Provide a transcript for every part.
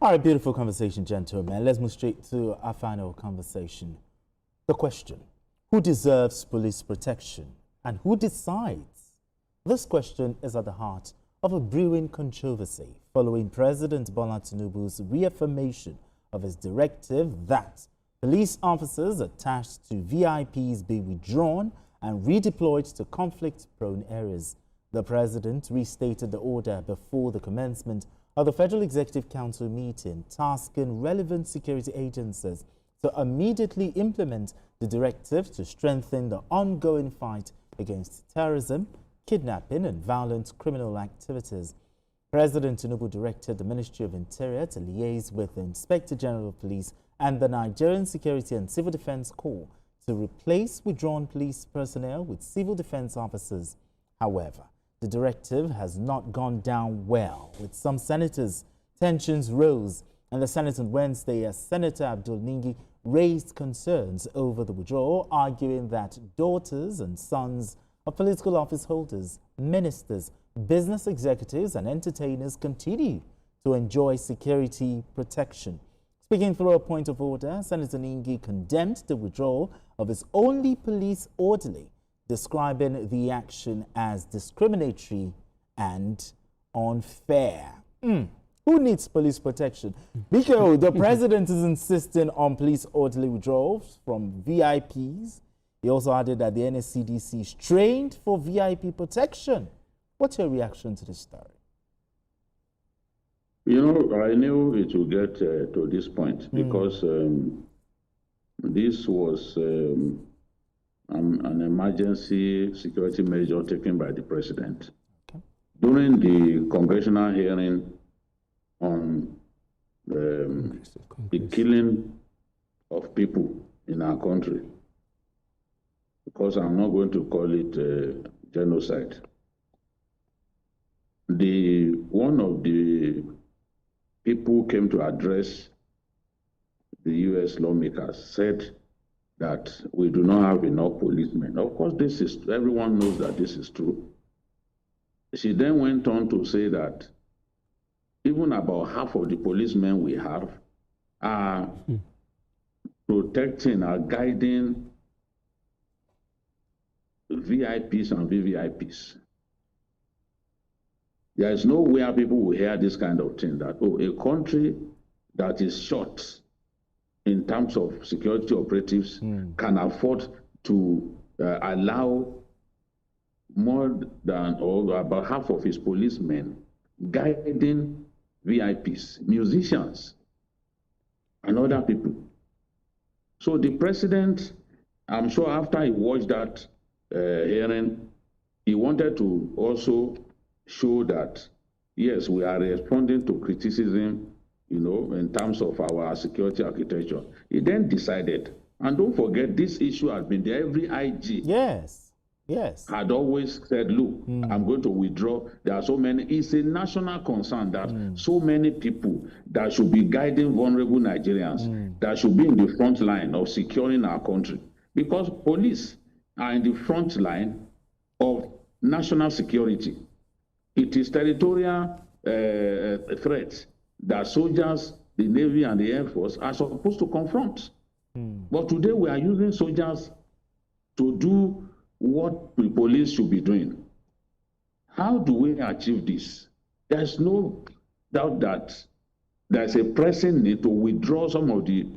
All right, beautiful conversation, gentlemen. Let's move straight to our final conversation. The question, who deserves police protection and who decides? This question is at the heart of a brewing controversy following President Bola Tinubu's reaffirmation of his directive that police officers attached to VIPs be withdrawn and redeployed to conflict-prone areas. The president restated the order before the commencement of the Federal Executive Council meeting, tasking relevant security agencies to immediately implement the directive to strengthen the ongoing fight against terrorism, kidnapping, and violent criminal activities. President Tinubu directed the Ministry of Interior to liaise with the Inspector General of Police and the Nigerian Security and Civil Defense Corps to replace withdrawn police personnel with civil defense officers. However, the directive has not gone down well. With some senators, tensions rose, and the Senate on Wednesday, as Senator Abdul Ningi raised concerns over the withdrawal, arguing that daughters and sons of political office holders, ministers, business executives, and entertainers continue to enjoy security protection. Speaking through a point of order, Senator Ningi condemned the withdrawal of his only police orderly, describing the action as discriminatory and unfair. Who needs police protection? Because the president is insisting on police orderly withdrawals from VIPs. He also added that the NSCDC is trained for VIP protection. What's your reaction to this story? You know, I knew it would get to this point because this was an emergency security measure taken by the president. Okay. During the congressional hearing on the killing of people in our country, because I'm not going to call it genocide, one of the people who came to address the U.S. lawmakers said that we do not have enough policemen. Of course, everyone knows that this is true. She then went on to say that even about half of the policemen we have are protecting, are guiding VIPs and VVIPs. There is nowhere people will hear this kind of thing, that, oh, a country that is short in terms of security operatives can afford to allow more than or about half of his policemen guiding VIPs, musicians, and other people. So the president, I'm sure after he watched that hearing, he wanted to also show that, yes, we are responding to criticism, you know, in terms of our security architecture. He then decided, and don't forget, this issue has been there. Every IG had always said, look, I'm going to withdraw. There are so many. It's a national concern that so many people that should be guiding vulnerable Nigerians, that should be in the front line of securing our country. Because police are in the front line of national security. It is territorial threats that soldiers, the Navy and the Air Force are supposed to confront. But today we are using soldiers to do what the police should be doing. How do we achieve this? There's no doubt that there's a pressing need to withdraw some of the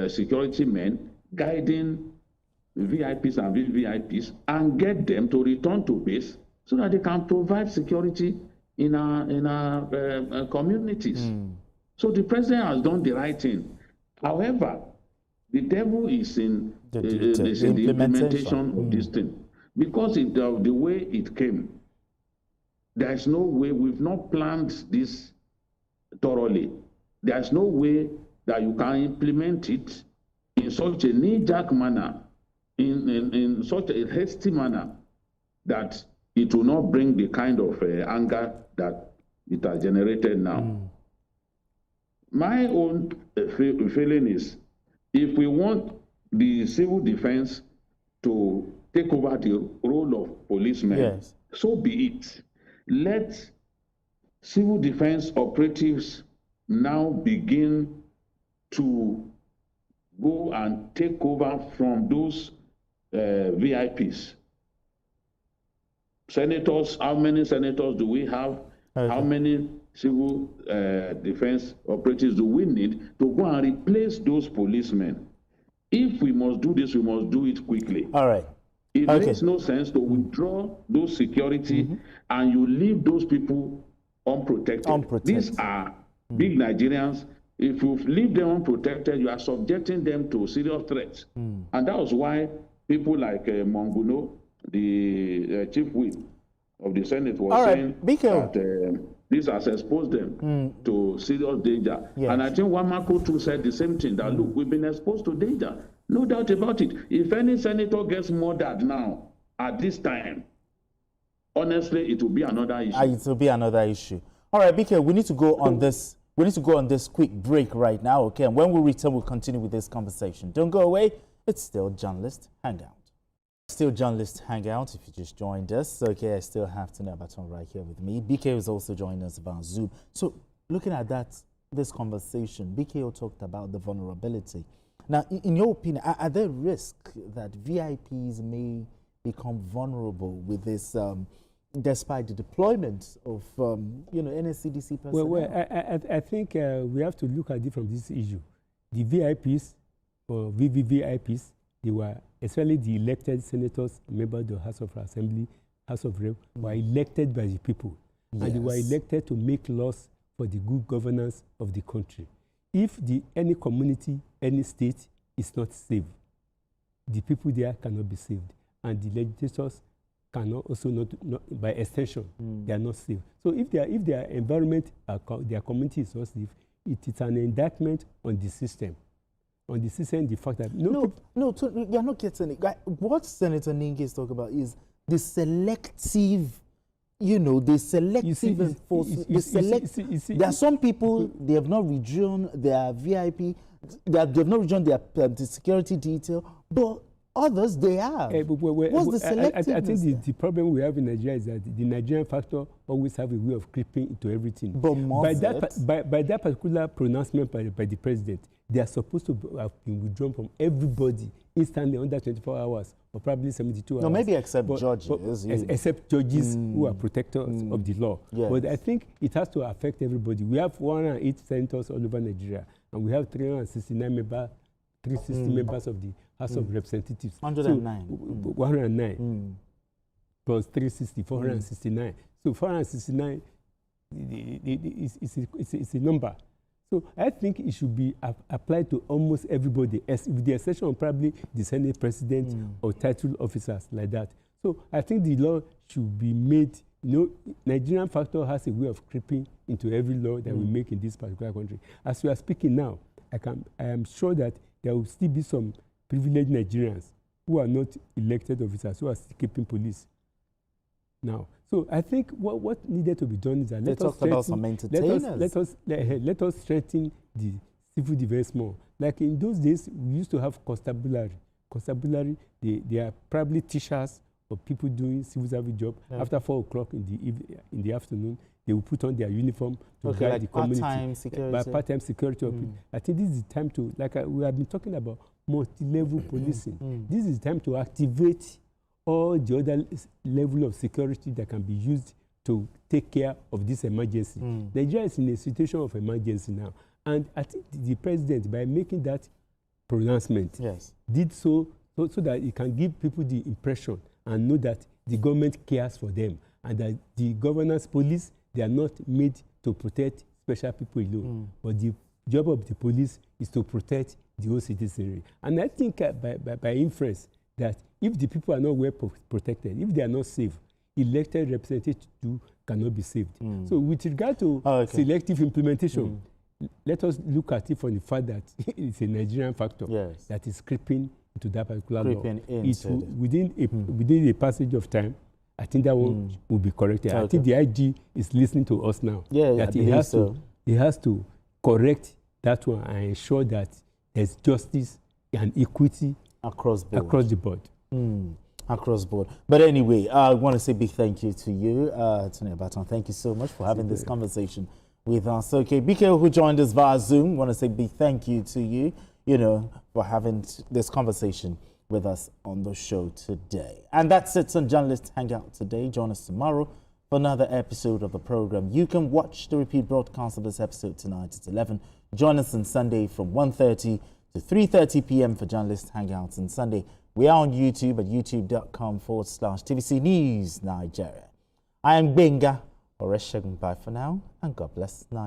security men guiding VIPs and VVIPs and get them to return to base so that they can provide security in our communities. So the president has done the right thing. However, the devil is in the implementation of this thing. Because of the way it came, there's no way, we've not planned this thoroughly. There's no way that you can implement it in such a knee-jerk manner, in such a hasty manner, that it will not bring the kind of anger that it has generated now. My own feeling is, if we want the civil defense to take over the role of policemen, so be it. Let civil defense operatives now begin to go and take over from those VIPs. Senators, how many senators do we have? Okay. How many civil defense operatives do we need to go and replace those policemen? If we must do this, we must do it quickly. All right. It makes no sense to withdraw those security and you leave those people unprotected. These are big Nigerians. If you leave them unprotected, you are subjecting them to serious threats. And that was why people like Monguno, the chief whip of the Senate, was saying that this has exposed them to serious danger. Yes. And I think Wamako too said the same thing, that look, we've been exposed to danger. No doubt about it. If any senator gets murdered now, at this time, honestly, it will be another issue. It will be another issue. All right, BK, we need to go on this. We need to go on this quick break right now, okay? And when we return, we'll continue with this conversation. Don't go away. It's still Journalist Hangout. Still Journalist Hangout, if you just joined us. Okay, I still have Tinubu Baton right here with me. BK is also joining us via Zoom. So, looking at this conversation, BK talked about the vulnerability. Now, in your opinion, are there risks that VIPs may become vulnerable with this, despite the deployment of, NSCDC personnel? Well, I think we have to look at it from this issue. The VIPs, or VVVIPs, they were, especially the elected senators, members of the House of Assembly, House of Rep, were elected by the people. Yes. And they were elected to make laws for the good governance of the country. If any community, any state is not saved, the people there cannot be saved. And the legislators cannot also not by extension, they are not safe. So if their environment, their community is not safe, it is an indictment on the system. On the system, the fact that you're not getting it. What Senator Ninge is talking about is the selective, the selective enforcement. There are some people, they have not rejoined their VIP, they have not rejoined their the security detail, but others, they have. What's the selectiveness? I think the problem we have in Nigeria is that the Nigerian factor always have a way of creeping into everything. But by that particular pronouncement by the president, they are supposed to have been withdrawn from everybody instantly under 24 hours or probably 72 hours. No, maybe except judges. Except judges who are protectors of the law. Yes. But I think it has to affect everybody. We have 108 senators all over Nigeria, and we have 369 members, 360 members of the House of Representatives. 109. So, 109 plus 360, 469. So 469 is a number. So I think it should be applied to almost everybody, with the exception of probably the Senate President or title officers like that. So I think the law should be made. Nigerian factor has a way of creeping into every law that we make in this particular country. As we are speaking now, I am sure that there will still be some privileged Nigerians who are not elected officers, who are still keeping police now. So I think what needed to be done is that let us strengthen the civil defense more. Like in those days, we used to have constabulary. Constabulary, they are probably teachers or people doing civil service job. After 4 o'clock in the afternoon, they will put on their uniform to guide the community. Part-time security. Part-time security. I think this is the time to, we have been talking about multi-level policing. This is the time to activate all the other level of security that can be used to take care of this emergency. Nigeria is in a situation of emergency now. And I think the president, by making that pronouncement, did so that it can give people the impression and know that the government cares for them and that the governance police, they are not made to protect special people alone. But the job of the police is to protect the whole citizenry. And I think by inference, that if the people are not well protected, if they are not safe, elected representatives cannot be saved. So with regard to selective implementation, let us look at it from the fact that it's a Nigerian factor that is creeping into that particular law. Within a passage of time, I think that one will be corrected. I think the IG is listening to us now. He has to correct that one and ensure that there's justice and equity across the board. Across board. But anyway, I want to say a big thank you to you, Tinubu Baton. Thank you so much for having this conversation with us. Okay, BK, who joined us via Zoom, want to say big thank you to you, for having this conversation with us on the show today. And that's it on Journalist Hangout today. Join us tomorrow for another episode of the program. You can watch the repeat broadcast of this episode tonight at 11. Join us on Sunday from 1:30 to 3:30 p.m. for Journalist Hangouts on Sunday. We are on YouTube at youtube.com/TVC News Nigeria. I am Benga Oreshegun. Bye for now, and God bless Nigeria.